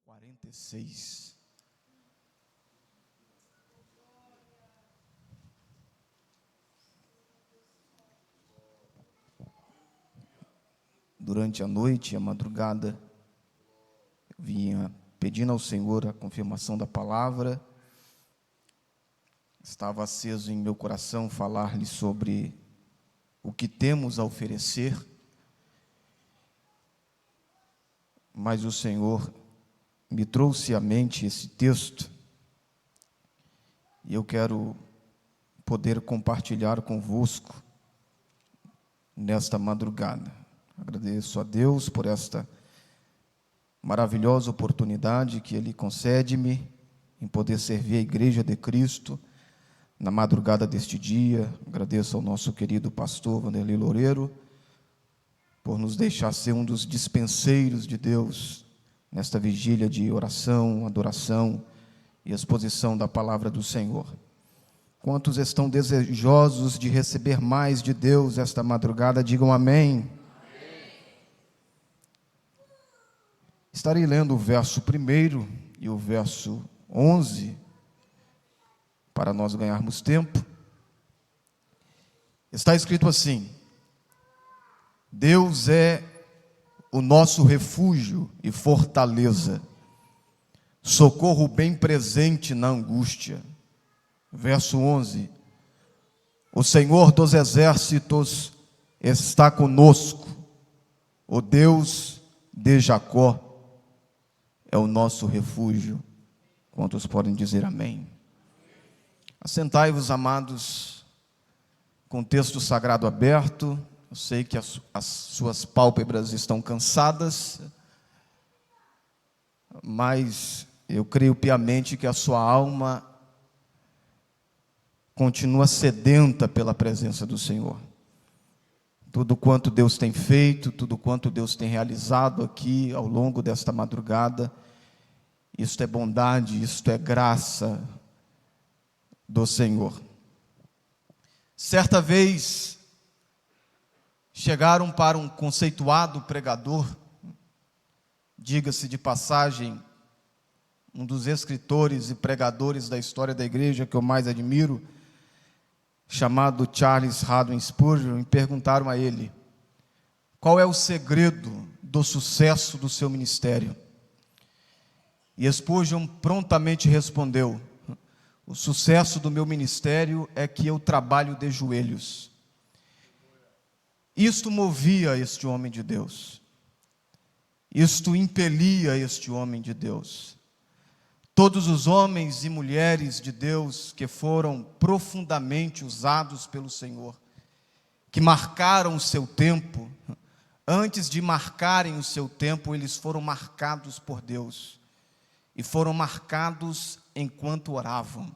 46. Durante a noite e a madrugada, eu vinha pedindo ao Senhor a confirmação da palavra. Estava aceso em meu coração falar-lhe sobre o que temos a oferecer, mas o Senhor me trouxe à mente esse texto, e eu quero poder compartilhar convosco nesta madrugada. Agradeço a Deus por esta maravilhosa oportunidade que Ele concede-me em poder servir a Igreja de Cristo na madrugada deste dia. Agradeço ao nosso querido pastor Vanderlei Loureiro por nos deixar ser um dos dispenseiros de Deus nesta vigília de oração, adoração e exposição da palavra do Senhor. Quantos estão desejosos de receber mais de Deus esta madrugada, digam amém. Estarei lendo o verso 1 e o verso 11, para nós ganharmos tempo. Está escrito assim: Deus é o nosso refúgio e fortaleza, socorro bem presente na angústia. Verso 11: o Senhor dos exércitos está conosco, o Deus de Jacó é o nosso refúgio. Quantos podem dizer amém? Assentai-vos, amados, com o texto sagrado aberto. Eu sei que as suas pálpebras estão cansadas, mas eu creio piamente que a sua alma continua sedenta pela presença do Senhor. Tudo quanto Deus tem feito, tudo quanto Deus tem realizado aqui ao longo desta madrugada, isto é bondade, isto é graça do Senhor. Certa vez, chegaram para um conceituado pregador, diga-se de passagem, um dos escritores e pregadores da história da igreja que eu mais admiro, chamado Charles Haddon Spurgeon, e perguntaram a ele: qual é o segredo do sucesso do seu ministério? E Spurgeon prontamente respondeu: o sucesso do meu ministério é que eu trabalho de joelhos. Isto movia este homem de Deus, isto impelia este homem de Deus. Todos os homens e mulheres de Deus que foram profundamente usados pelo Senhor, que marcaram o seu tempo, antes de marcarem o seu tempo, eles foram marcados por Deus, e foram marcados enquanto oravam,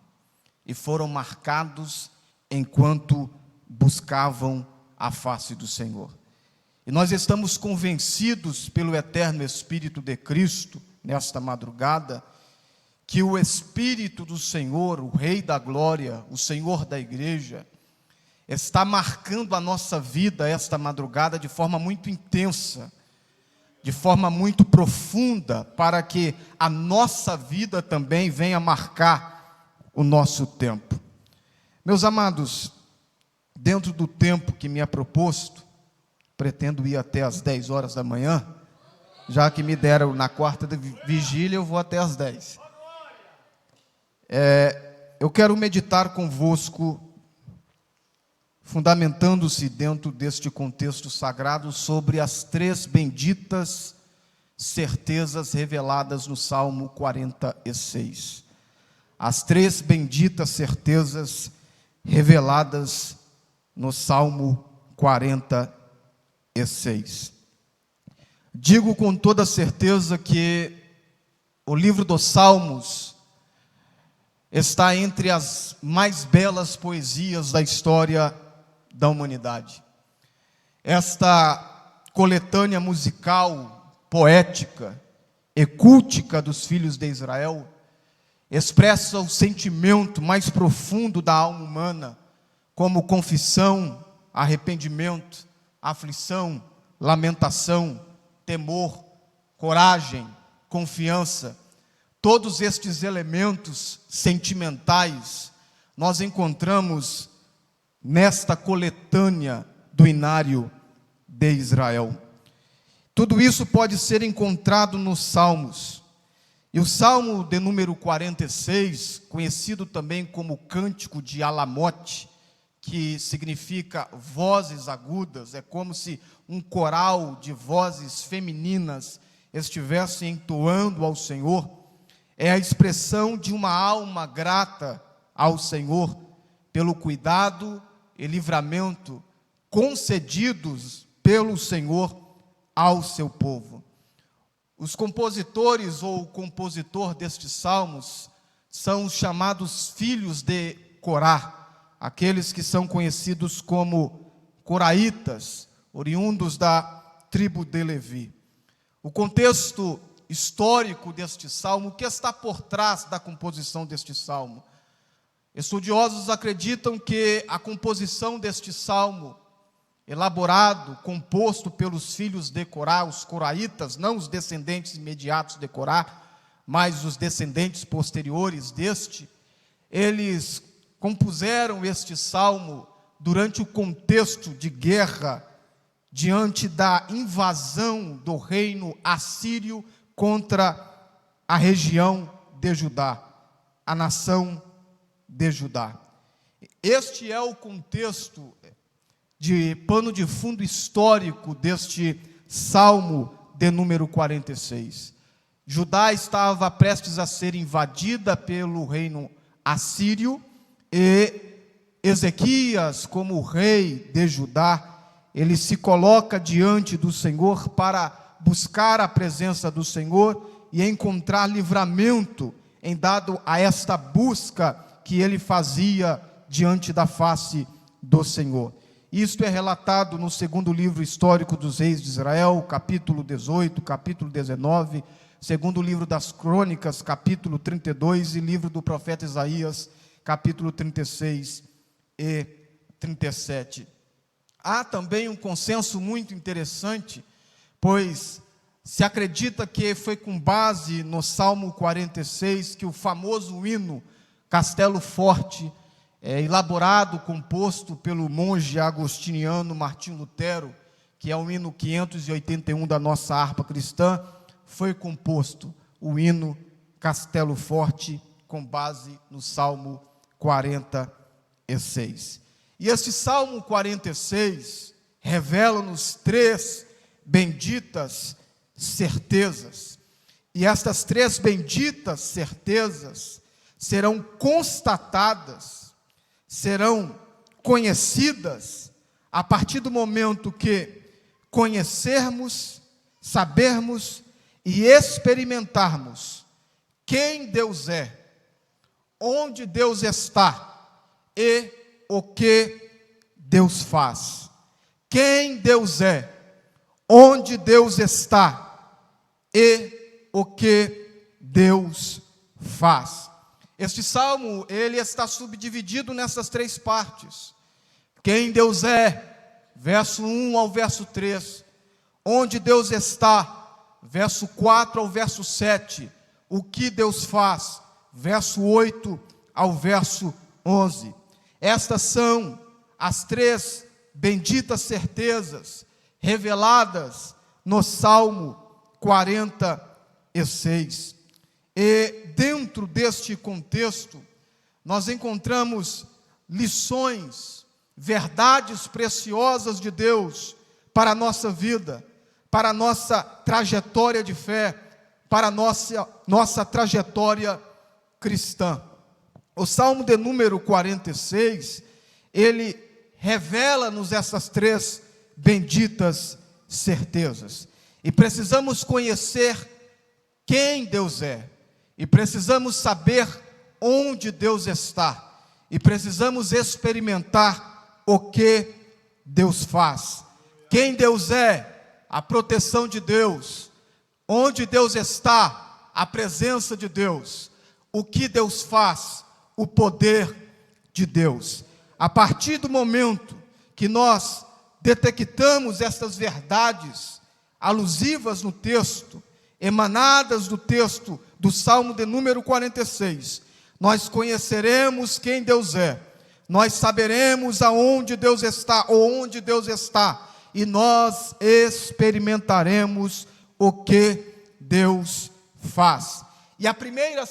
e foram marcados enquanto buscavam a face do Senhor. E nós estamos convencidos pelo eterno Espírito de Cristo, nesta madrugada, que o Espírito do Senhor, o Rei da Glória, o Senhor da Igreja, está marcando a nossa vida esta madrugada de forma muito intensa, de forma muito profunda, para que a nossa vida também venha marcar o nosso tempo. Meus amados, dentro do tempo que me é proposto, pretendo ir até às 10 horas da manhã, já que me deram na quarta vigília, eu vou até às 10. Eu quero meditar convosco, fundamentando-se dentro deste contexto sagrado, sobre as 3 benditas certezas reveladas no Salmo 46. As 3 benditas certezas reveladas no Salmo 46. Digo com toda certeza que o livro dos Salmos está entre as mais belas poesias da história da humanidade. Esta coletânea musical, poética e cultica dos filhos de Israel expressa o sentimento mais profundo da alma humana, como confissão, arrependimento, aflição, lamentação, temor, coragem, confiança, todos estes elementos sentimentais, nós encontramos nesta coletânea do Inário de Israel. Tudo isso pode ser encontrado nos Salmos. E o Salmo de número 46, conhecido também como Cântico de Alamote, que significa vozes agudas, é como se um coral de vozes femininas estivesse entoando ao Senhor, é a expressão de uma alma grata ao Senhor pelo cuidado e livramento concedidos pelo Senhor ao seu povo. Os compositores ou o compositor destes salmos são os chamados filhos de Corá, aqueles que são conhecidos como coraitas, oriundos da tribo de Levi. O contexto histórico deste salmo, o que está por trás da composição deste salmo? Estudiosos acreditam que a composição deste salmo, elaborado, composto pelos filhos de Corá, os coraitas, não os descendentes imediatos de Corá, mas os descendentes posteriores deste, eles compuseram este salmo durante o contexto de guerra, diante da invasão do reino assírio contra a região de Judá, a nação de Judá. Este é o contexto de pano de fundo histórico deste Salmo de número 46. Judá estava prestes a ser invadida pelo reino assírio e Ezequias, como rei de Judá, ele se coloca diante do Senhor para buscar a presença do Senhor e encontrar livramento em dado a esta busca que ele fazia diante da face do Senhor. Isto é relatado no segundo livro histórico dos reis de Israel, capítulo 18, capítulo 19, segundo livro das crônicas, capítulo 32, e livro do profeta Isaías, capítulo 36 e 37. Há também um consenso muito interessante, pois se acredita que foi com base no Salmo 46 que o famoso hino Castelo Forte, elaborado, composto pelo monge agostiniano Martim Lutero, que é o hino 581 da nossa harpa cristã, foi composto o hino Castelo Forte com base no Salmo 46. E este Salmo 46 revela-nos 3 benditas certezas. E estas 3 benditas certezas serão constatadas, serão conhecidas a partir do momento que conhecermos, sabermos e experimentarmos quem Deus é, onde Deus está e o que Deus faz. Quem Deus é, onde Deus está e o que Deus faz. Este salmo, ele está subdividido nessas 3 partes. Quem Deus é, verso 1 ao verso 3. Onde Deus está, verso 4 ao verso 7. O que Deus faz, verso 8 ao verso 11. Estas são as 3 benditas certezas reveladas no Salmo 46. E dentro deste contexto, nós encontramos lições, verdades preciosas de Deus para a nossa vida, para a nossa trajetória de fé, para a nossa trajetória cristã. O Salmo de número 46, ele revela-nos essas 3 benditas certezas. E precisamos conhecer quem Deus é. E precisamos saber onde Deus está. E precisamos experimentar o que Deus faz. Quem Deus é, a proteção de Deus. Onde Deus está, a presença de Deus. O que Deus faz, o poder de Deus. A partir do momento que nós detectamos estas verdades alusivas no texto, emanadas do texto do Salmo de número 46, nós conheceremos quem Deus é, nós saberemos aonde Deus está, ou onde Deus está, e nós experimentaremos o que Deus faz. E a primeira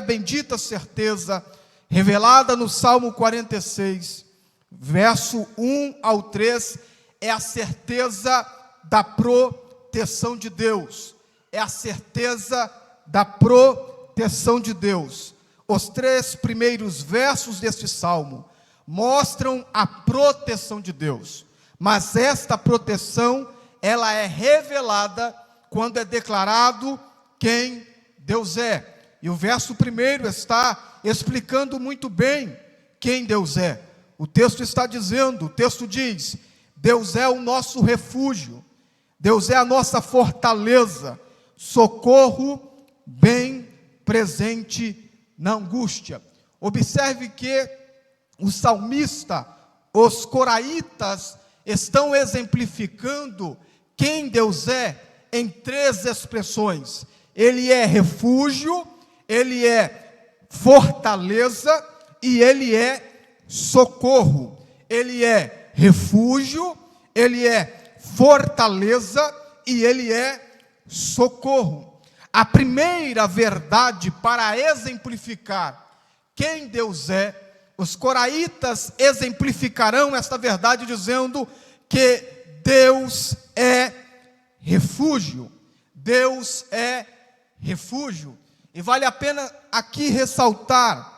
bendita certeza, revelada no Salmo 46, verso 1 ao 3, é a certeza da proteção de Deus. É a certeza da proteção de Deus. Os 3 primeiros versos deste salmo mostram a proteção de Deus. Mas esta proteção, ela é revelada quando é declarado quem Deus é. E o verso 1 está explicando muito bem quem Deus é. O texto diz: Deus é o nosso refúgio, Deus é a nossa fortaleza, socorro bem presente na angústia. Observe que o salmista, os coraitas, estão exemplificando quem Deus é em 3 expressões. Ele é refúgio, ele é fortaleza e ele é socorro. Ele é refúgio, ele é fortaleza e ele é socorro. A primeira verdade para exemplificar quem Deus é, os coraitas exemplificarão esta verdade dizendo que Deus é refúgio. Deus é refúgio. E vale a pena aqui ressaltar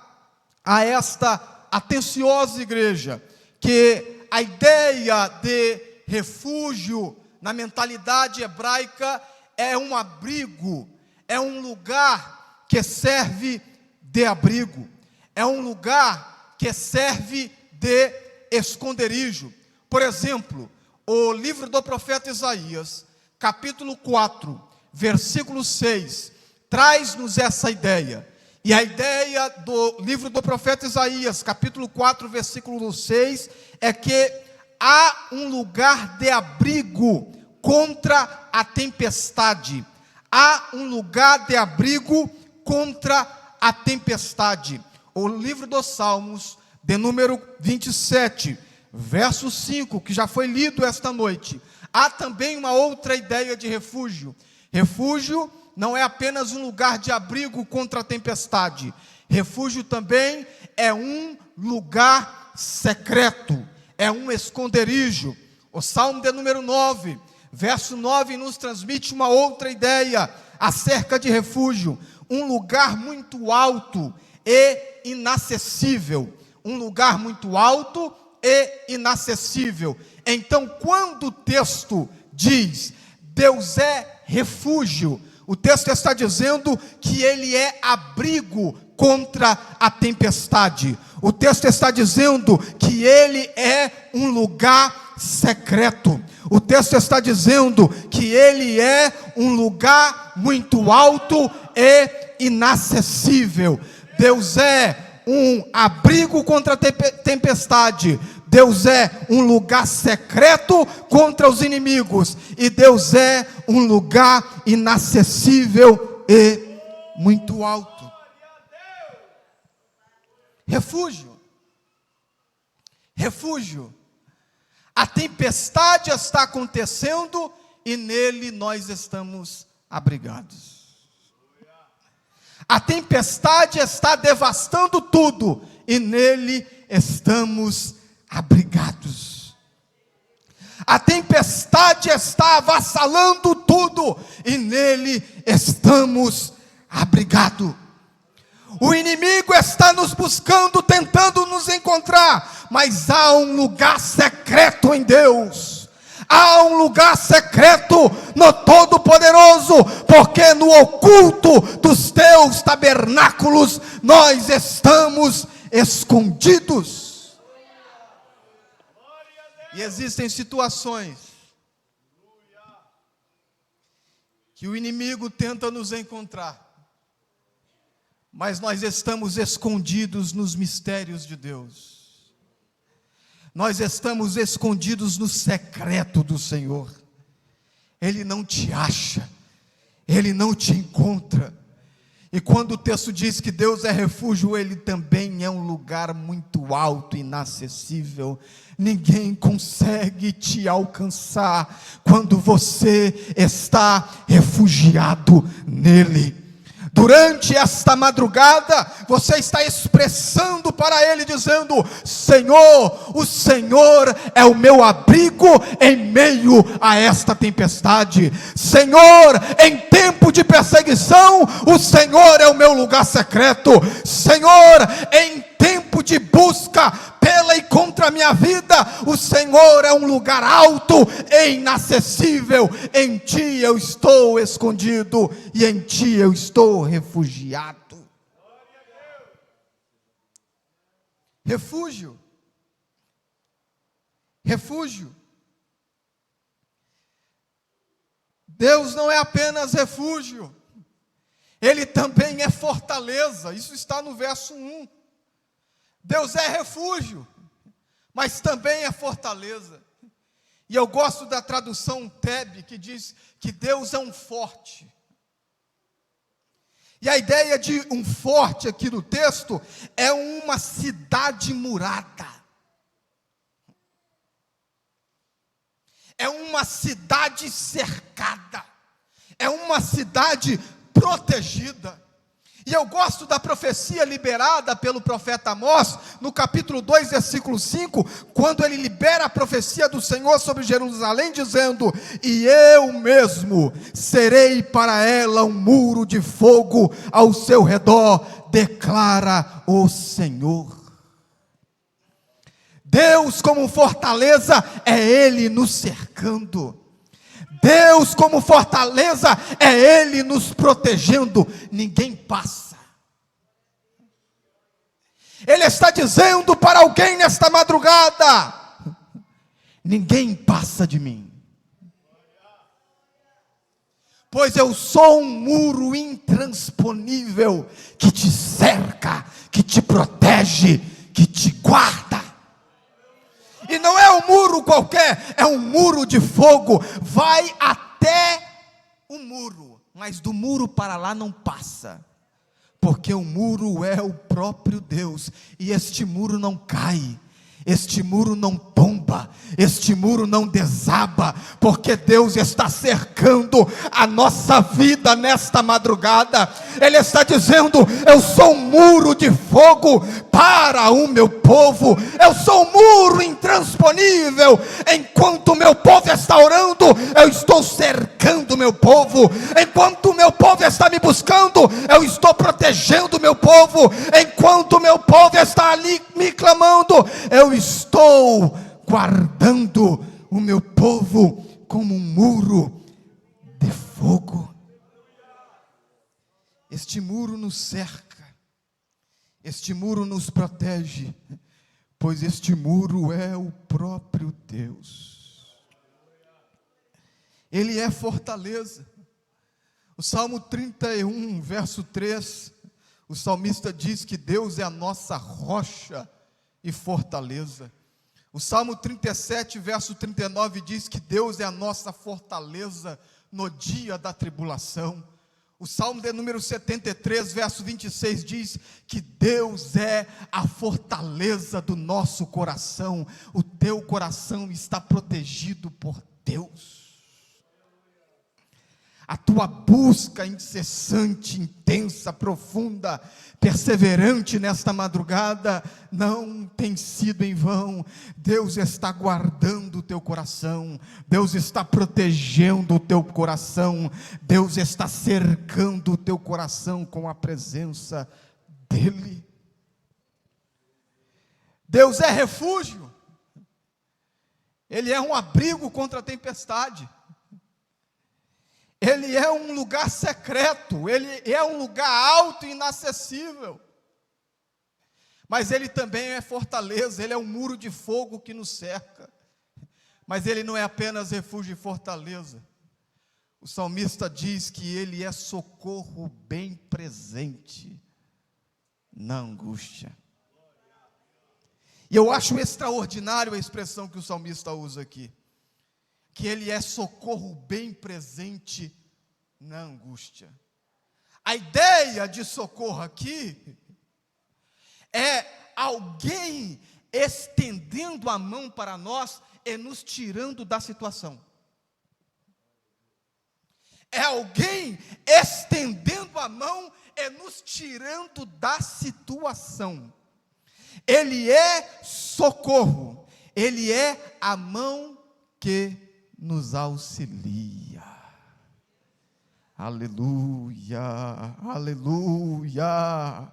a esta atenciosa igreja que a ideia de refúgio na mentalidade hebraica é um abrigo, é um lugar que serve de abrigo, é um lugar que serve de esconderijo. Por exemplo, o livro do profeta Isaías, capítulo 4, versículo 6, traz-nos essa ideia. E a ideia do livro do profeta Isaías, capítulo 4, versículo 6, é que há um lugar de abrigo contra a tempestade. Há um lugar de abrigo contra a tempestade. O livro dos Salmos, de número 27, verso 5, que já foi lido esta noite, há também uma outra ideia de refúgio. Refúgio não é apenas um lugar de abrigo contra a tempestade. Refúgio também é um lugar secreto, é um esconderijo. O Salmo de número 9, verso 9, nos transmite uma outra ideia acerca de refúgio. Um lugar muito alto e inacessível. Um lugar muito alto e inacessível. Então, quando o texto diz Deus é refúgio, o texto está dizendo que ele é abrigo contra a tempestade. O texto está dizendo que ele é um lugar secreto. O texto está dizendo que ele é um lugar muito alto e inacessível. Deus é um abrigo contra a tempestade. Deus é um lugar secreto contra os inimigos. E Deus é um lugar inacessível e muito alto. Refúgio. Refúgio. A tempestade está acontecendo e nele nós estamos abrigados. A tempestade está devastando tudo e nele estamos abrigados. A tempestade está avassalando tudo e nele estamos abrigados. O inimigo está nos buscando, tentando nos encontrar, mas há um lugar secreto em Deus. Há um lugar secreto no Todo-Poderoso, porque no oculto dos teus tabernáculos nós estamos escondidos. E existem situações que o inimigo tenta nos encontrar, mas nós estamos escondidos nos mistérios de Deus. Nós estamos escondidos no secreto do Senhor. Ele não te acha, Ele não te encontra. E quando o texto diz que Deus é refúgio, Ele também é um lugar muito alto, inacessível. Ninguém consegue te alcançar quando você está refugiado nele. Durante esta madrugada, você está expressando para Ele, dizendo: Senhor, o Senhor é o meu abrigo em meio a esta tempestade. Senhor, em tempo de perseguição, o Senhor é o meu lugar secreto. Senhor, em tempo de busca pela e contra a minha vida, o Senhor é um lugar alto e inacessível. Em Ti eu estou escondido e em Ti eu estou refugiado. Refúgio. Refúgio. Deus não é apenas refúgio, Ele também é fortaleza. Isso está no verso 1. Deus é refúgio, mas também é fortaleza. E eu gosto da tradução TEB, que diz que Deus é um forte. E a ideia de um forte aqui no texto é uma cidade murada. É uma cidade cercada. É uma cidade protegida. E eu gosto da profecia liberada pelo profeta Amós, no capítulo 2, versículo 5, quando ele libera a profecia do Senhor sobre Jerusalém, dizendo: e eu mesmo serei para ela um muro de fogo ao seu redor, declara o Senhor. Deus como fortaleza é Ele nos cercando. Deus como fortaleza é Ele nos protegendo. Ninguém passa. Ele está dizendo para alguém nesta madrugada: ninguém passa de mim, pois eu sou um muro intransponível que te cerca, que te protege, que te guarda. E não é um muro qualquer, é um muro de fogo. Vai até o muro, mas do muro para lá não passa, porque o muro é o próprio Deus. E este muro não cai, este muro não tomba, este muro não desaba, porque Deus está cercando a nossa vida nesta madrugada. Ele está dizendo: eu sou um muro de fogo para o meu povo. Eu sou um muro intransponível. Enquanto o meu povo está orando, eu estou cercando o meu povo. Enquanto o meu povo está me buscando, eu estou protegendo o meu povo. Enquanto o meu povo está ali me clamando, eu estou guardando o meu povo como um muro de fogo. Este muro nos cerca, este muro nos protege, pois este muro é o próprio Deus. Ele é fortaleza. O Salmo 31, verso 3, o salmista diz que Deus é a nossa rocha e fortaleza. O Salmo 37, verso 39 diz que Deus é a nossa fortaleza no dia da tribulação. O Salmo de número 73, verso 26 diz que Deus é a fortaleza do nosso coração. O teu coração está protegido por Deus. A tua busca incessante, intensa, profunda, perseverante nesta madrugada não tem sido em vão. Deus está guardando o teu coração, Deus está protegendo o teu coração, Deus está cercando o teu coração com a presença dEle. Deus é refúgio, Ele é um abrigo contra a tempestade. Ele é um lugar secreto, Ele é um lugar alto e inacessível. Mas Ele também é fortaleza, Ele é um muro de fogo que nos cerca. Mas Ele não é apenas refúgio e fortaleza. O salmista diz que Ele é socorro bem presente na angústia. E eu acho extraordinário a expressão que o salmista usa aqui, que ele é socorro bem presente na angústia. A ideia de socorro aqui é alguém estendendo a mão para nós e nos tirando da situação. É alguém estendendo a mão e nos tirando da situação. Ele é socorro, ele é a mão que nos auxilia. Aleluia, aleluia,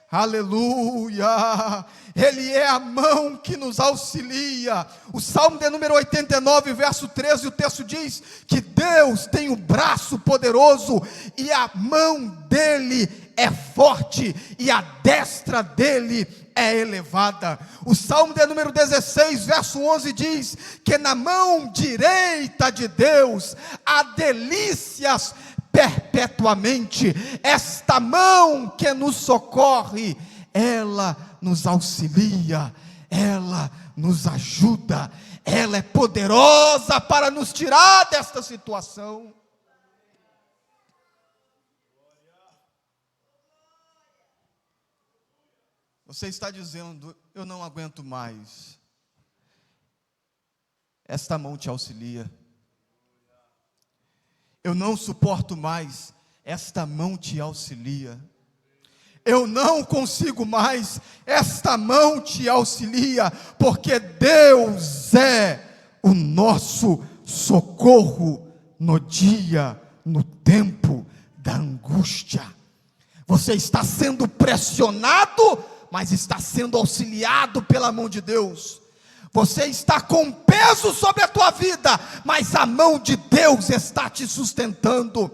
aleluia. Ele é a mão que nos auxilia. O Salmo de número 89, verso 13, o texto diz que Deus tem o braço poderoso e a mão dele é forte e a destra dele é elevada. O Salmo de número 16, verso 11 diz que na mão direita de Deus há delícias perpetuamente. Esta mão que nos socorre, ela nos auxilia, ela nos ajuda, ela é poderosa para nos tirar desta situação. Você está dizendo: eu não aguento mais. Esta mão te auxilia. Eu não suporto mais. Esta mão te auxilia. Eu não consigo mais. Esta mão te auxilia, porque Deus é o nosso socorro no dia, no tempo da angústia. Você está sendo pressionado, mas está sendo auxiliado pela mão de Deus. Você está com peso sobre a tua vida, mas a mão de Deus está te sustentando.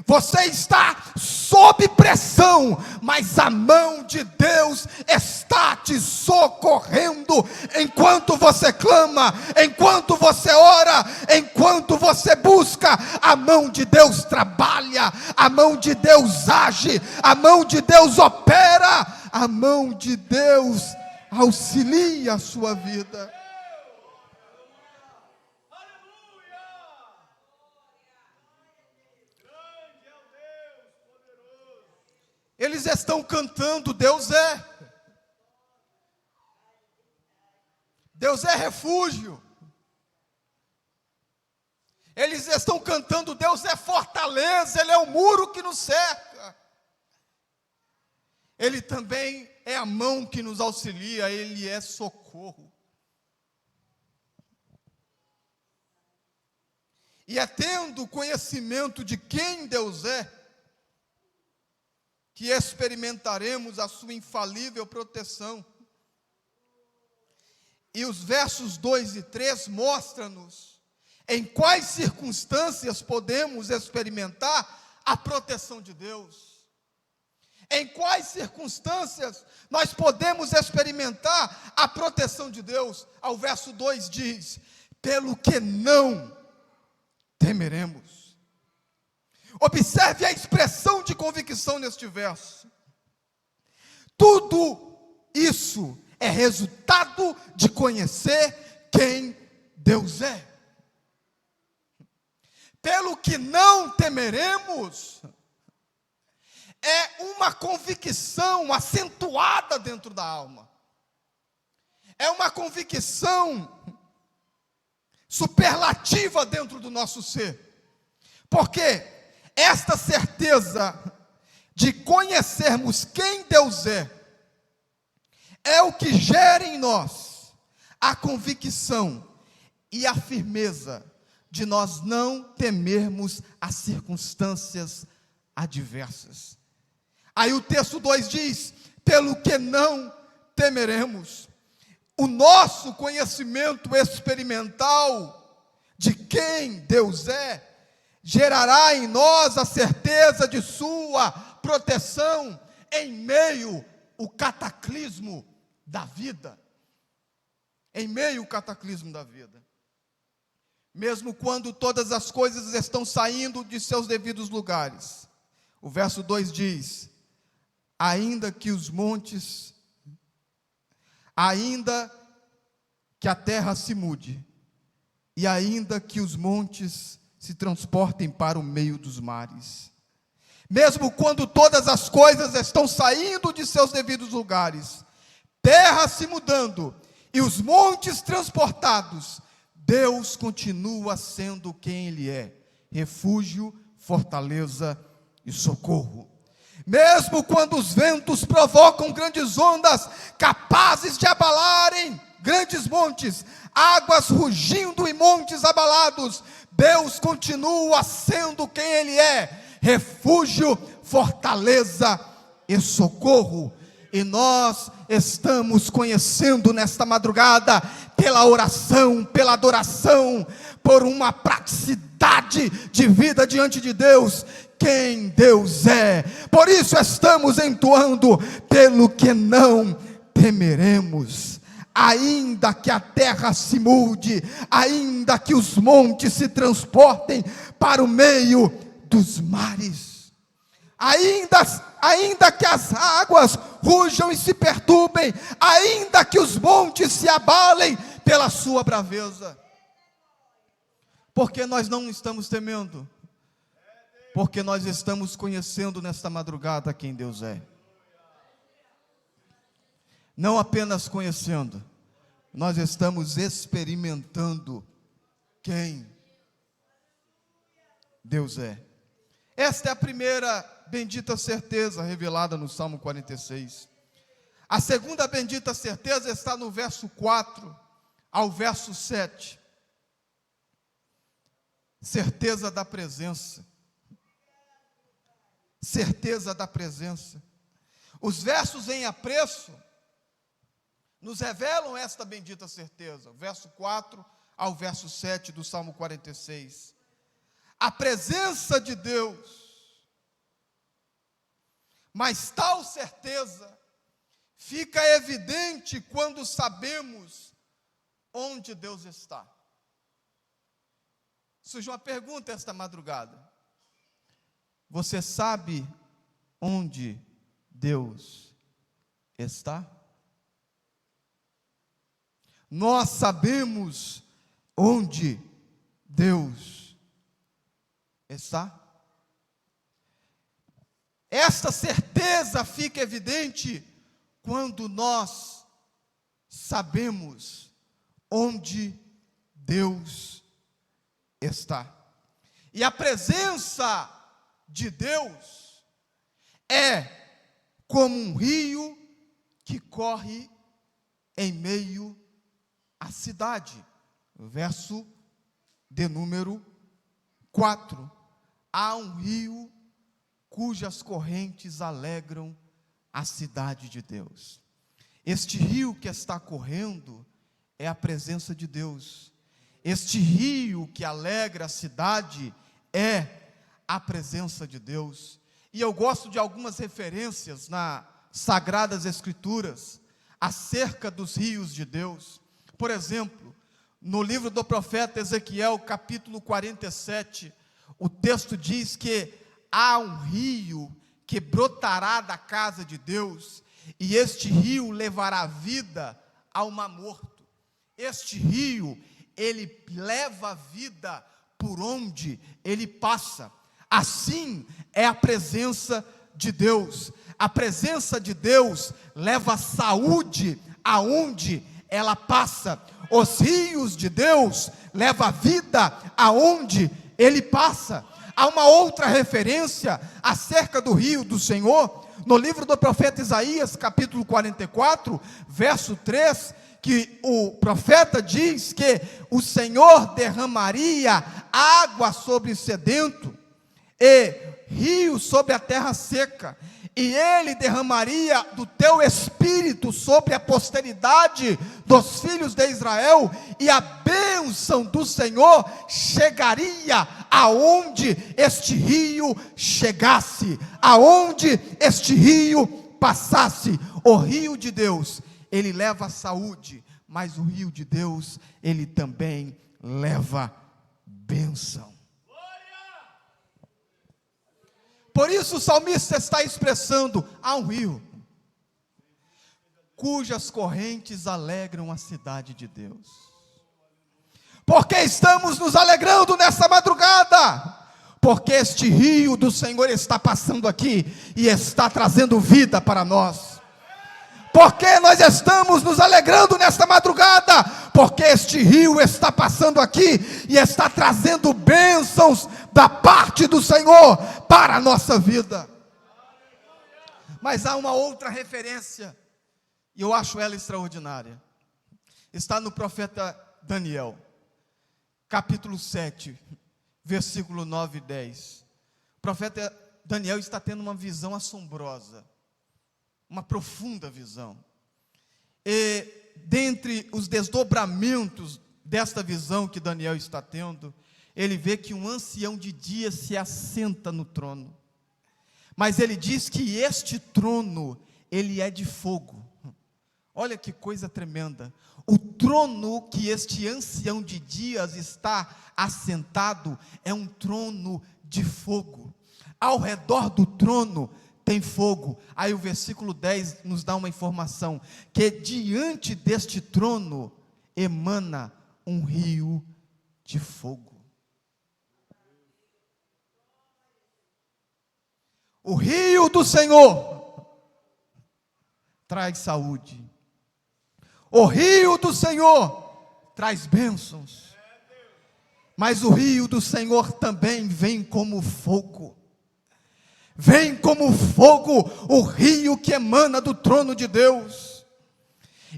Você está sob pressão, mas a mão de Deus está te socorrendo. Enquanto você clama, enquanto você ora, enquanto você busca, a mão de Deus trabalha, a mão de Deus age, a mão de Deus opera, a mão de Deus auxilia a sua vida. Eles estão cantando: Deus é. Deus é refúgio. Eles estão cantando: Deus é fortaleza, Ele é o muro que nos cerca. Ele também é a mão que nos auxilia, Ele é socorro. E é tendo conhecimento de quem Deus é, que experimentaremos a sua infalível proteção. E os versos 2 e 3 mostram-nos em quais circunstâncias podemos experimentar a proteção de Deus. Em quais circunstâncias nós podemos experimentar a proteção de Deus? Ao verso 2 diz: pelo que não temeremos. Observe a expressão de convicção neste verso. Tudo isso é resultado de conhecer quem Deus é. Pelo que não temeremos, é uma convicção acentuada dentro da alma. É uma convicção superlativa dentro do nosso ser. Porque esta certeza de conhecermos quem Deus é o que gera em nós a convicção e a firmeza de nós não temermos as circunstâncias adversas. Aí o texto 2 diz: pelo que não temeremos. O nosso conhecimento experimental de quem Deus é gerará em nós a certeza de sua proteção em meio ao cataclismo da vida. Em meio ao cataclismo da vida. Mesmo quando todas as coisas estão saindo de seus devidos lugares. O verso 2 diz: ainda que os montes ainda que a terra se mude, e ainda que os montes se transportem para o meio dos mares, mesmo quando todas as coisas estão saindo de seus devidos lugares, terra se mudando e os montes transportados, Deus continua sendo quem Ele é: refúgio, fortaleza e socorro. Mesmo quando os ventos provocam grandes ondas, capazes de abalarem grandes montes, águas rugindo e montes abalados, Deus continua sendo quem Ele é: refúgio, fortaleza e socorro. E nós estamos conhecendo nesta madrugada, pela oração, pela adoração, por uma praticidade de vida diante de Deus, quem Deus é. Por isso estamos entoando: pelo que não temeremos. Ainda que a terra se mude, ainda que os montes se transportem para o meio dos mares, ainda que as águas rujam e se perturbem, ainda que os montes se abalem pela sua braveza. Porque nós não estamos temendo? Porque nós estamos conhecendo nesta madrugada quem Deus é. Não apenas conhecendo, nós estamos experimentando quem Deus é. Esta é a primeira bendita certeza revelada no Salmo 46. A segunda bendita certeza está no verso 4 ao verso 7. Certeza da presença. Certeza da presença. Os versos em apreço nos revelam esta bendita certeza. Verso 4 ao verso 7 do Salmo 46. A presença de Deus. Mas tal certeza fica evidente quando sabemos onde Deus está. Surge uma pergunta esta madrugada: você sabe onde Deus está? Nós sabemos onde Deus está? Esta certeza fica evidente quando nós sabemos onde Deus está. E a presença de Deus é como um rio que corre em meio à cidade. Verso de número 4. Há um rio cujas correntes alegram a cidade de Deus. Este rio que está correndo é a presença de Deus. Este rio que alegra a cidade é a presença de Deus. E eu gosto de algumas referências nas Sagradas Escrituras acerca dos rios de Deus. Por exemplo, no livro do profeta Ezequiel, capítulo 47, o texto diz que há um rio que brotará da casa de Deus, e este rio levará vida ao mar morto. Este rio, ele leva vida por onde ele passa. Assim é a presença de Deus. A presença de Deus leva saúde aonde ela passa. Os rios de Deus levam vida aonde ele passa. Há uma outra referência acerca do rio do Senhor, no livro do profeta Isaías, capítulo 44, verso 3, que o profeta diz que o Senhor derramaria água sobre o sedento e rio sobre a terra seca, e ele derramaria do teu espírito sobre a posteridade dos filhos de Israel, e a bênção do Senhor chegaria aonde este rio chegasse, aonde este rio passasse. O rio de Deus, ele leva saúde, mas o rio de Deus, ele também leva bênção. Por isso o salmista está expressando: há um rio. cujas correntes alegram a cidade de Deus. Porque estamos nos alegrando nessa madrugada? Porque este rio do Senhor está passando aqui e está trazendo vida para nós. Porque nós estamos nos alegrando nesta madrugada? Porque este rio está passando aqui e está trazendo bênçãos da parte do Senhor para a nossa vida. Mas há uma outra referência, e eu acho ela extraordinária. Está no profeta Daniel, capítulo 7, versículo 9 e 10. O profeta Daniel está tendo uma visão assombrosa, uma profunda visão. E dentre os desdobramentos desta visão que Daniel está tendo, ele vê que um ancião de dias se assenta no trono. Mas ele diz que este trono, ele é de fogo. Olha que coisa tremenda. O trono que este ancião de dias está assentado é um trono de fogo. Ao redor do trono tem fogo. Aí o versículo 10 nos dá uma informação, que diante deste trono emana um rio de fogo. O rio do Senhor traz saúde. O rio do Senhor traz bênçãos. Mas o rio do Senhor também vem como fogo. Vem como fogo o rio que emana do trono de Deus.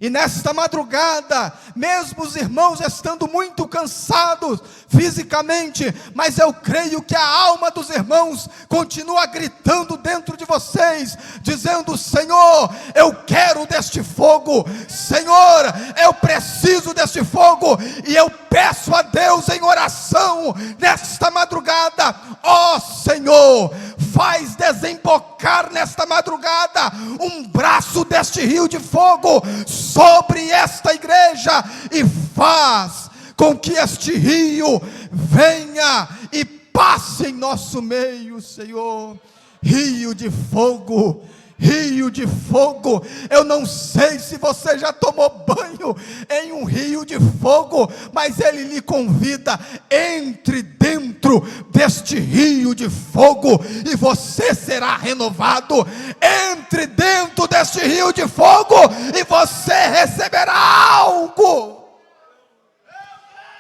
E nesta madrugada, mesmo os irmãos estando muito cansados fisicamente, mas eu creio que a alma dos irmãos continua gritando dentro de vocês, dizendo: Senhor, eu quero deste fogo, Senhor, eu preciso deste fogo, e eu peço a Deus em oração, nesta madrugada: ó Senhor, faz desembocar nesta madrugada um braço deste rio de fogo sobre esta igreja, e faz com que este rio venha e passe em nosso meio, Senhor. Rio de fogo, rio de fogo. Eu não sei se você já tomou banho em um rio de fogo, mas ele lhe convida: entre dentro deste rio de fogo e você será renovado. Entre dentro deste rio de fogo e você receberá algo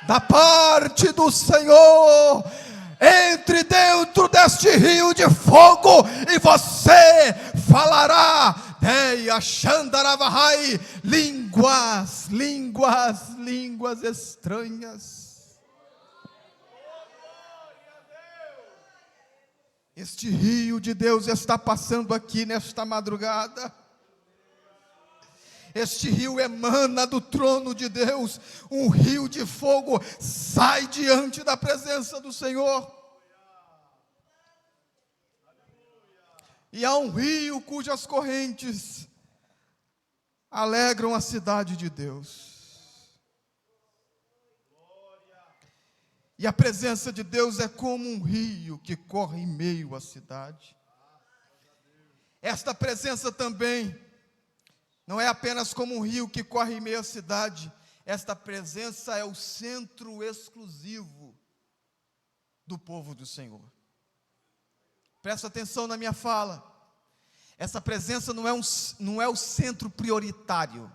da parte do Senhor. Entre dentro deste rio de fogo e você falará línguas estranhas. Este rio de Deus está passando aqui nesta madrugada. Este rio emana do trono de Deus, um rio de fogo sai diante da presença do Senhor. E há um rio cujas correntes alegram a cidade de Deus. E a presença de Deus é como um rio que corre em meio à cidade. Esta presença também não é apenas como um rio que corre em meio à cidade. Esta presença é o centro exclusivo do povo do Senhor. Presta atenção na minha fala. Essa presença não é o centro prioritário.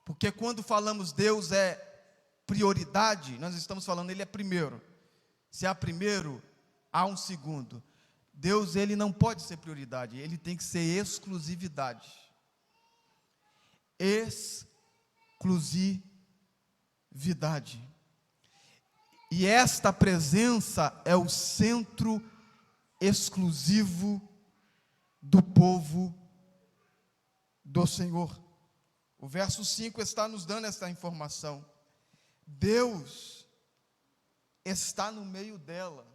Porque quando falamos Deus é prioridade, nós estamos falando Ele é primeiro. Se há primeiro, há um segundo. Deus, Ele não pode ser prioridade, Ele tem que ser exclusividade. Exclusividade. E esta presença é o centro exclusivo do povo do Senhor. O verso 5 está nos dando essa informação. Deus está no meio dela.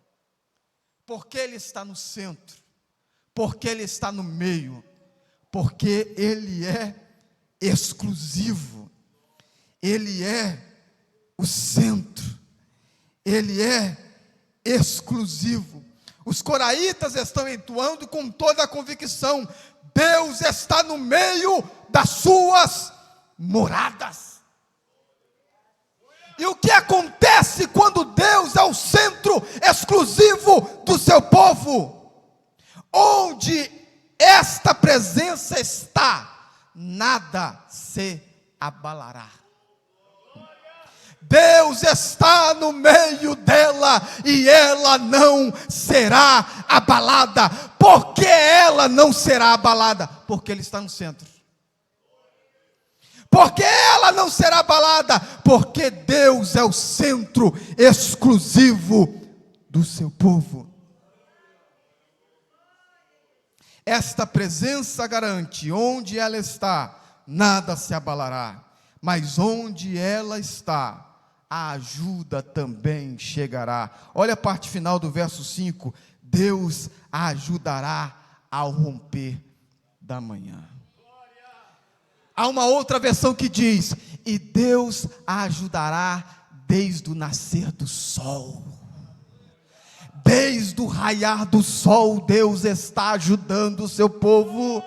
Porque Ele está no centro? Porque Ele está no meio? Porque Ele é exclusivo. Ele é o centro. Ele é exclusivo. Os coraitas estão entoando com toda a convicção: Deus está no meio das suas moradas. E o que acontece quando Deus é o centro exclusivo do seu povo? Onde esta presença está, nada se abalará. Deus está no meio dela e ela não será abalada. Por que ela não será abalada? Porque Ele está no centro. Porque ela não será abalada? Porque Deus é o centro exclusivo do seu povo. Esta presença garante: onde ela está, nada se abalará. Mas onde ela está, a ajuda também chegará. Olha a parte final do verso 5. Deus a ajudará ao romper da manhã. Há uma outra versão que diz: e Deus a ajudará desde o nascer do sol. Desde o raiar do sol, Deus está ajudando o seu povo.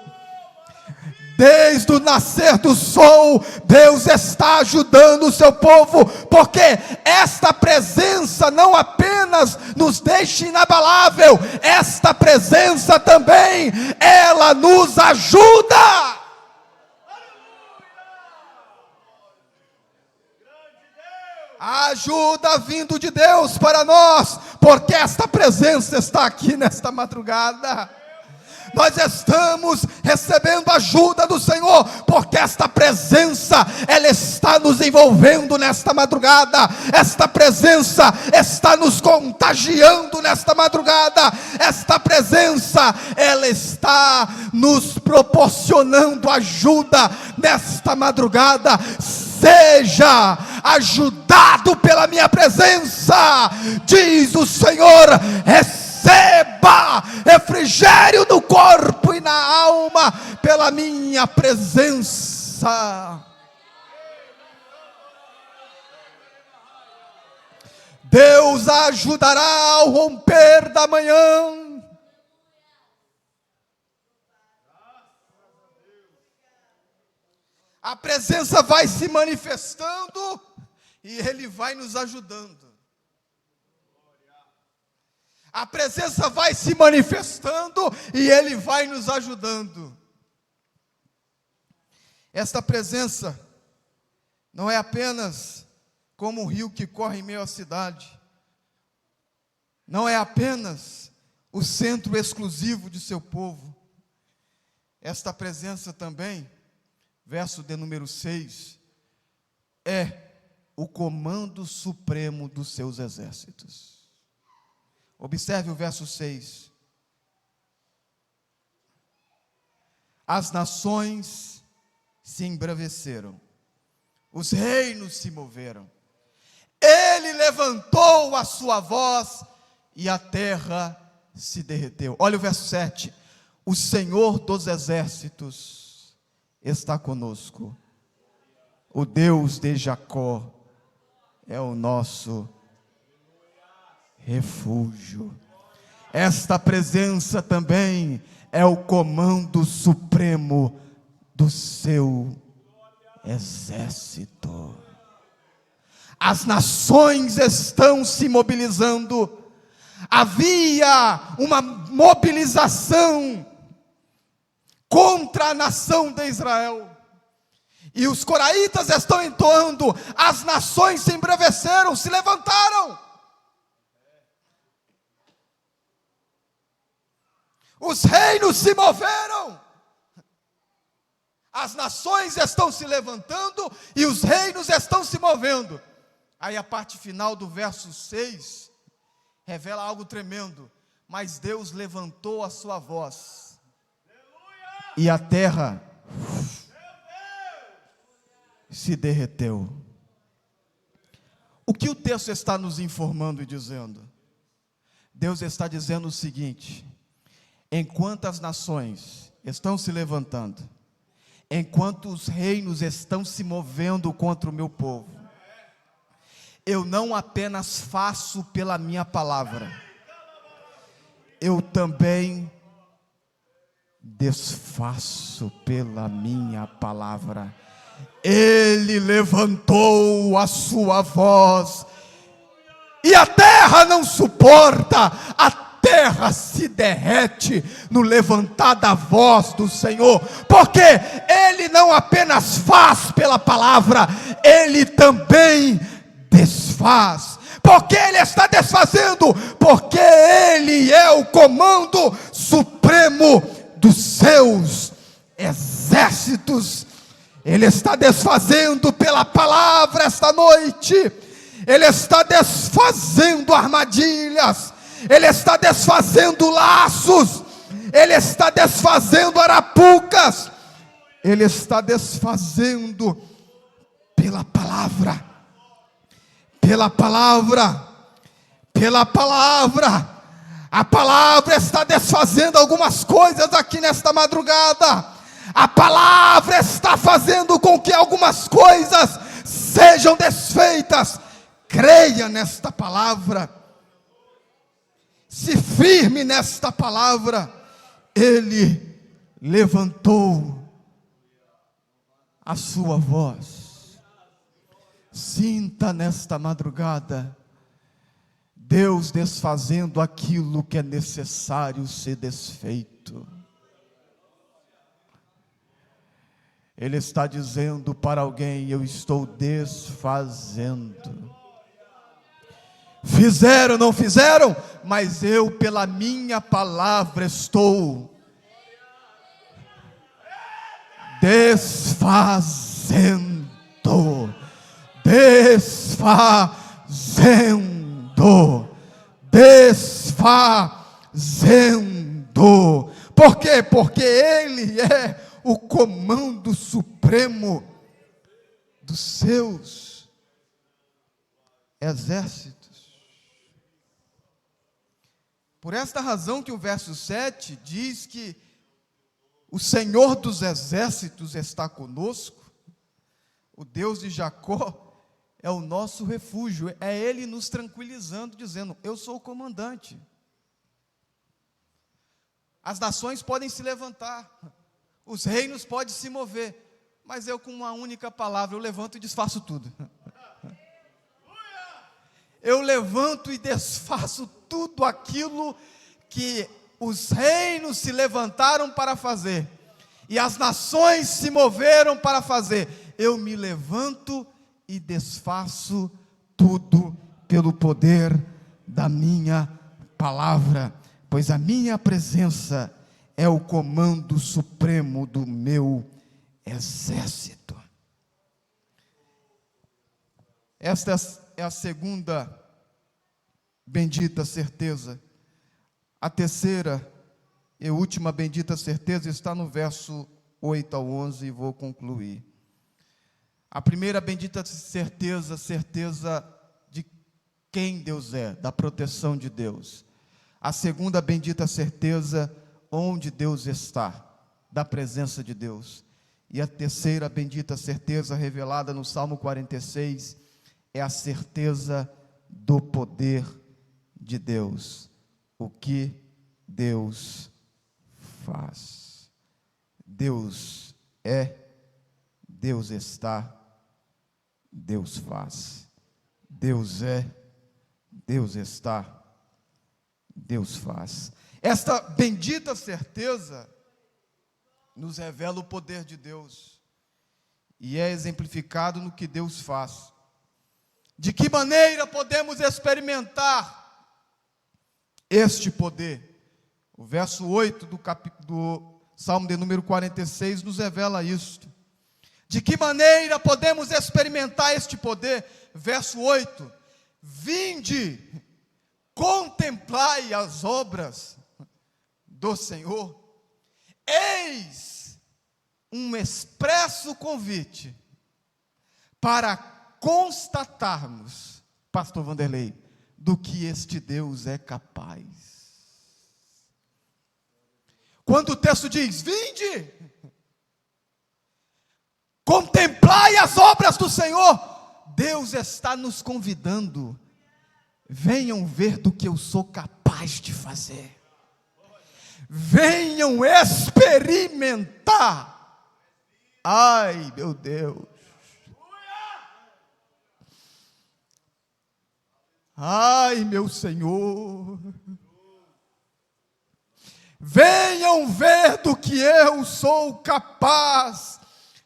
Desde o nascer do sol, Deus está ajudando o seu povo, porque esta presença não apenas nos deixa inabalável, esta presença também, ela nos ajuda. A ajuda vindo de Deus para nós, porque esta presença está aqui nesta madrugada. Nós estamos recebendo ajuda do Senhor, porque esta presença, ela está nos envolvendo nesta madrugada, esta presença está nos contagiando nesta madrugada, esta presença, ela está nos proporcionando ajuda nesta madrugada. Seja ajudado pela minha presença, diz o Senhor. Receba refrigério no corpo e na alma pela minha presença. Deus a ajudará ao romper da manhã. A presença vai se manifestando e Ele vai nos ajudando. A presença vai se manifestando e Ele vai nos ajudando. Esta presença não é apenas como um rio que corre em meio à cidade. Não é apenas o centro exclusivo de seu povo. Esta presença também, verso de número 6, é o comando supremo dos seus exércitos. Observe o verso 6. As nações se embraveceram, os reinos se moveram. Ele levantou a sua voz e a terra se derreteu. Olha o verso 7. O Senhor dos exércitos está conosco. O Deus de Jacó é o nosso refúgio. Esta presença também é o comando supremo do seu exército. As nações estão se mobilizando. Havia uma mobilização contra a nação de Israel. E os coraitas estão entoando: as nações se embraveceram, se levantaram. Os reinos se moveram. As nações estão se levantando e os reinos estão se movendo. Aí a parte final do verso 6 revela algo tremendo. Mas Deus levantou a sua voz e a terra se derreteu. O que o texto está nos informando e dizendo? Deus está dizendo o seguinte: enquanto as nações estão se levantando, enquanto os reinos estão se movendo contra o meu povo, eu não apenas faço pela minha palavra, eu também desfaço pela minha palavra. Ele levantou a sua voz, e a terra não suporta, a terra se derrete no levantar da voz do Senhor, porque Ele não apenas faz pela palavra, Ele também desfaz. Porque Ele está desfazendo, porque Ele é o comando supremo dos seus exércitos. Ele está desfazendo pela palavra esta noite. Ele está desfazendo armadilhas, Ele está desfazendo laços, Ele está desfazendo arapucas, Ele está desfazendo pela palavra, pela palavra, pela palavra. A palavra está desfazendo algumas coisas aqui nesta madrugada. A palavra está fazendo com que algumas coisas sejam desfeitas. Creia nesta palavra, se firme nesta palavra. Ele levantou a sua voz. Sinta nesta madrugada Deus desfazendo aquilo que é necessário ser desfeito. Ele está dizendo para alguém: eu estou desfazendo. Fizeram, não fizeram, mas eu pela minha palavra estou desfazendo, desfazendo, desfazendo. Por quê? Porque Ele é o comando supremo dos seus exércitos. Por esta razão que o verso 7 diz que o Senhor dos exércitos está conosco, o Deus de Jacó é o nosso refúgio, é Ele nos tranquilizando, dizendo: eu sou o comandante. As nações podem se levantar, os reinos podem se mover, mas eu, com uma única palavra, eu levanto e desfaço tudo. Eu levanto e desfaço tudo aquilo que os reinos se levantaram para fazer, e as nações se moveram para fazer. Eu me levanto e desfaço tudo pelo poder da minha palavra, pois a minha presença é o comando supremo do meu exército. Esta é a segunda bendita certeza. A terceira e última bendita certeza está no verso 8 ao 11, e vou concluir. A primeira bendita certeza, certeza de quem Deus é, da proteção de Deus. A segunda bendita certeza, onde Deus está, da presença de Deus. E a terceira bendita certeza, revelada no Salmo 46, é a certeza do poder de Deus. O que Deus faz. Deus é, Deus está, Deus faz. Deus é, Deus está, Deus faz. Esta bendita certeza nos revela o poder de Deus, e é exemplificado no que Deus faz. De que maneira podemos experimentar este poder? O verso 8 do Salmo de número 46 nos revela isto. De que maneira podemos experimentar este poder? Verso 8: vinde, contemplai as obras do Senhor. Eis um expresso convite para constatarmos, pastor Vanderlei, do que este Deus é capaz. Quando o texto diz: vinde, contemplai as obras do Senhor, Deus está nos convidando: venham ver do que eu sou capaz de fazer. venham experimentar. Ai, meu Deus. Ai, meu Senhor. Venham ver do que eu sou capaz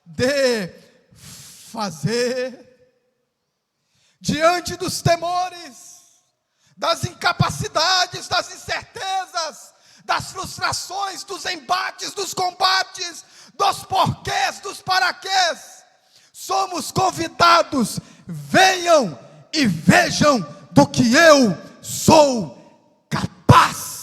de fazer. Diante dos temores, das incapacidades, das incertezas, das frustrações, dos embates, dos combates, dos porquês, dos paraquês, somos convidados, venham e vejam do que eu sou capaz.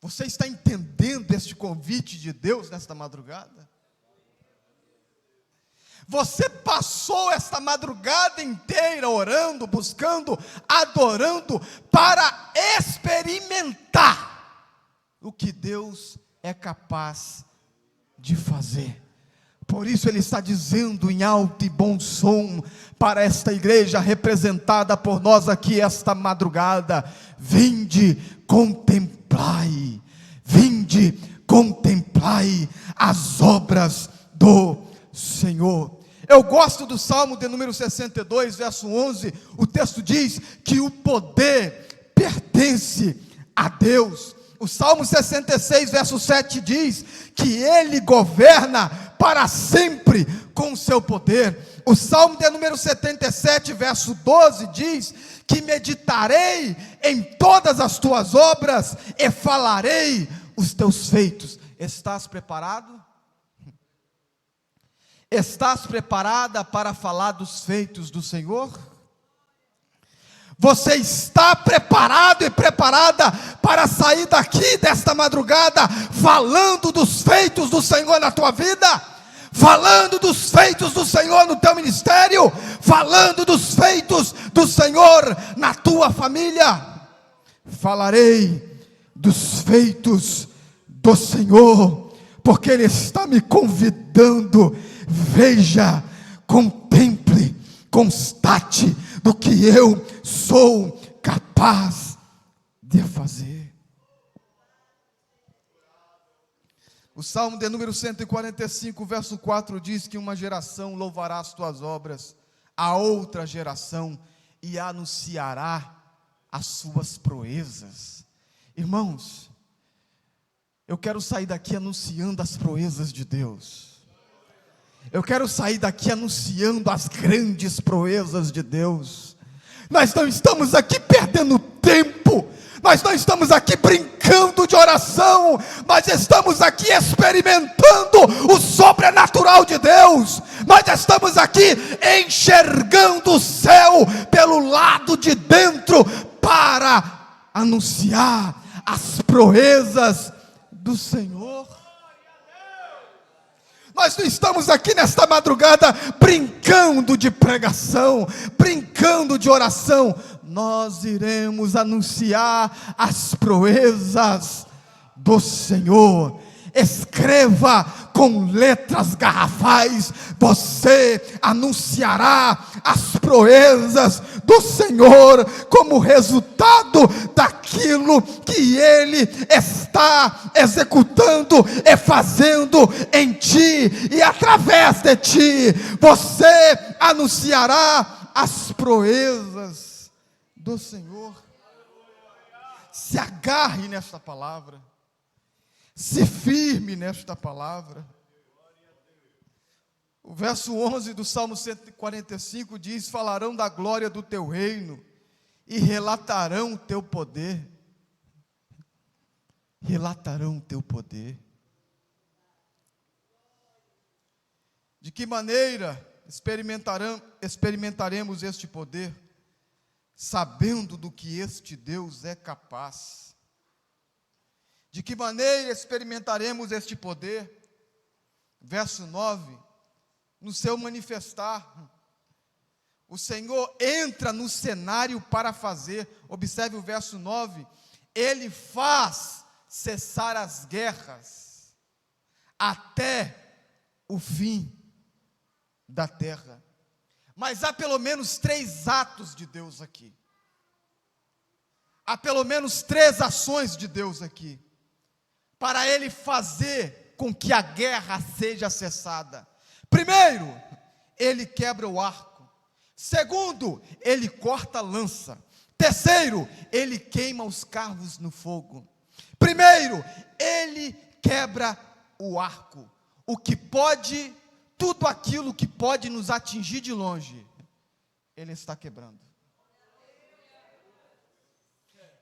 Você está entendendo este convite de Deus nesta madrugada? Você passou esta madrugada inteira orando, buscando, adorando, para experimentar o que Deus é capaz de fazer. Por isso Ele está dizendo em alto e bom som para esta igreja representada por nós aqui esta madrugada: vinde, contemplai, vinde, contemplai as obras do Senhor. Eu gosto do Salmo de número 62, verso 11, o texto diz que o poder pertence a Deus. O Salmo 66, verso 7 diz que Ele governa para sempre com o seu poder. O Salmo de número 77, verso 12 diz que meditarei em todas as tuas obras e falarei os teus feitos. Estás preparado? Estás preparada para falar dos feitos do Senhor? Você está preparado e preparada para sair daqui desta madrugada falando dos feitos do Senhor na tua vida? Falando dos feitos do Senhor no teu ministério? Falando dos feitos do Senhor na tua família? Falarei dos feitos do Senhor, porque Ele está me convidando. Veja, contemple, constate do que eu sou capaz de fazer. O Salmo de número 145, verso 4 diz que uma geração louvará as tuas obras, a outra geração e anunciará as suas proezas. Irmãos, eu quero sair daqui anunciando as proezas de Deus. Eu quero sair daqui anunciando as grandes proezas de Deus. Nós não estamos aqui perdendo tempo, nós não estamos aqui brincando de oração, nós estamos aqui experimentando o sobrenatural de Deus, nós estamos aqui enxergando o céu pelo lado de dentro, para anunciar as proezas do Senhor. Nós não estamos aqui nesta madrugada brincando de pregação, brincando de oração. Nós iremos anunciar as proezas do Senhor. Escreva com letras garrafais: você anunciará as proezas do Senhor como resultado daquilo que Ele está executando e fazendo em ti e através de ti. Você anunciará as proezas do Senhor. Se agarre nesta palavra. Se firme nesta palavra. O verso 11 do Salmo 145 diz: falarão da glória do teu reino e relatarão o teu poder. Relatarão o teu poder. De que maneira experimentaremos este poder? Sabendo do que este Deus é capaz. De que maneira experimentaremos este poder? Verso 9, no seu manifestar. O Senhor entra no cenário para fazer, observe o verso 9, Ele faz cessar as guerras, até o fim da terra. Mas há pelo menos 3 atos de Deus aqui. Há pelo menos 3 ações de Deus aqui, para Ele fazer com que a guerra seja cessada. Primeiro, Ele quebra o arco. Segundo, Ele corta a lança. Terceiro, Ele queima os carros no fogo. Primeiro, Ele quebra o arco. Tudo aquilo que pode nos atingir de longe, Ele está quebrando.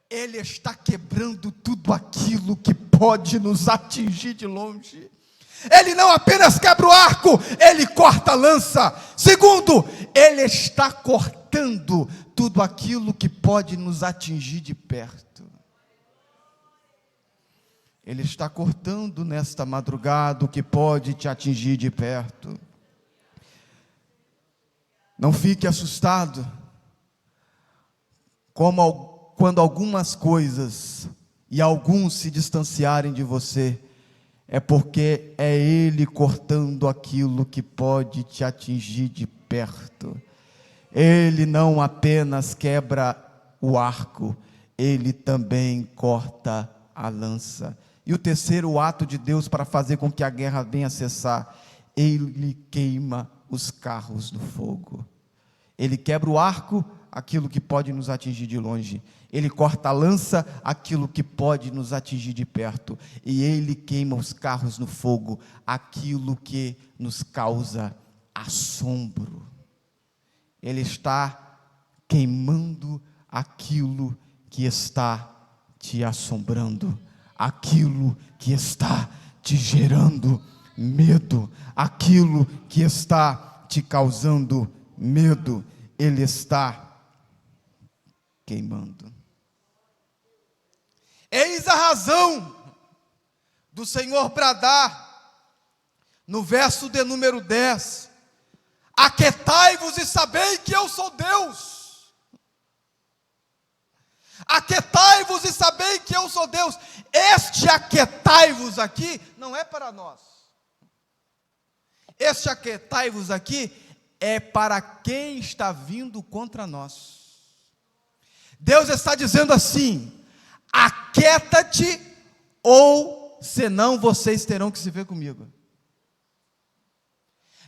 Ele está quebrando tudo aquilo que pode nos atingir de longe. Ele não apenas quebra o arco, Ele corta a lança. Segundo, Ele está cortando tudo aquilo que pode nos atingir de perto. Ele está cortando nesta madrugada o que pode te atingir de perto. Não fique assustado, quando algumas coisas e alguns se distanciarem de você, é porque é Ele cortando aquilo que pode te atingir de perto. Ele não apenas quebra o arco, Ele também corta a lança. E o terceiro ato de Deus para fazer com que a guerra venha a cessar, Ele queima os carros no fogo. Ele quebra o arco, aquilo que pode nos atingir de longe. Ele corta a lança, aquilo que pode nos atingir de perto. E Ele queima os carros no fogo, aquilo que nos causa assombro. Ele está queimando aquilo que está te assombrando, aquilo que está te gerando medo, aquilo que está te causando medo, Ele está queimando. Eis a razão do Senhor bradar, no verso de número 10, aquietai-vos e sabei que eu sou Deus. Aquietai-vos e sabei que eu sou Deus. Este aquietai-vos aqui não é para nós. Este aquietai-vos aqui é para quem está vindo contra nós. Deus está dizendo assim: aquieta-te, ou senão vocês terão que se ver comigo.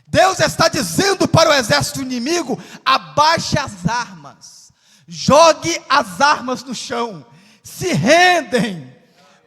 Deus está dizendo para o exército inimigo: abaixe as armas, jogue as armas no chão, se rendem,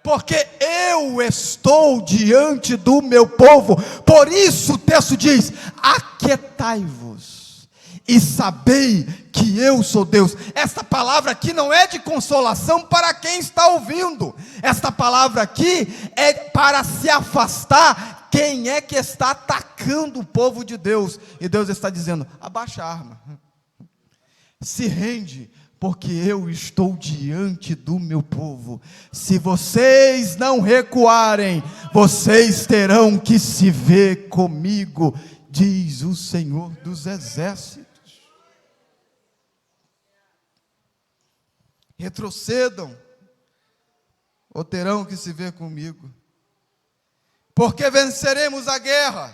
porque eu estou diante do meu povo. Por isso o texto diz: aquietai-vos e sabei que eu sou Deus. Esta palavra aqui não é de consolação para quem está ouvindo. Esta palavra aqui é para se afastar quem é que está atacando o povo de Deus. E Deus está dizendo: abaixa a arma, se rende, porque eu estou diante do meu povo. Se vocês não recuarem, vocês terão que se ver comigo, diz o Senhor dos Exércitos. Retrocedam, ou terão que se ver comigo, porque venceremos a guerra,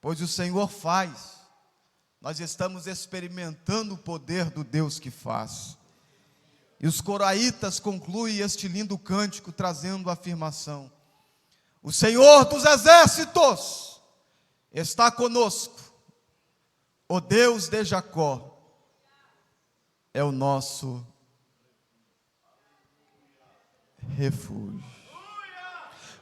pois o Senhor faz. Nós estamos experimentando o poder do Deus que faz. E os coraitas concluem este lindo cântico trazendo a afirmação: o Senhor dos Exércitos está conosco, o Deus de Jacó é o nosso refúgio.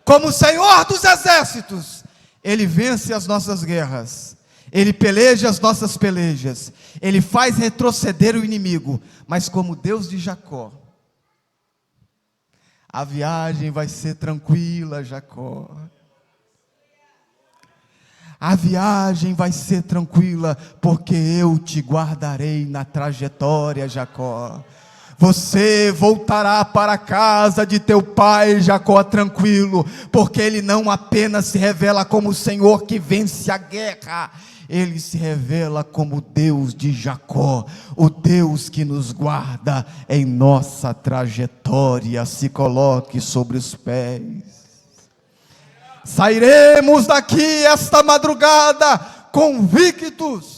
Como o Senhor dos Exércitos, Ele vence as nossas guerras, Ele peleja as nossas pelejas, Ele faz retroceder o inimigo. Mas como Deus de Jacó, a viagem vai ser tranquila, Jacó. A viagem vai ser tranquila, porque eu te guardarei na trajetória, Jacó. Você voltará para a casa de teu pai, Jacó, tranquilo, porque ele não apenas se revela como o Senhor que vence a guerra, Ele se revela como Deus de Jacó, o Deus que nos guarda em nossa trajetória. Se coloque sobre os pés. Sairemos daqui esta madrugada convictos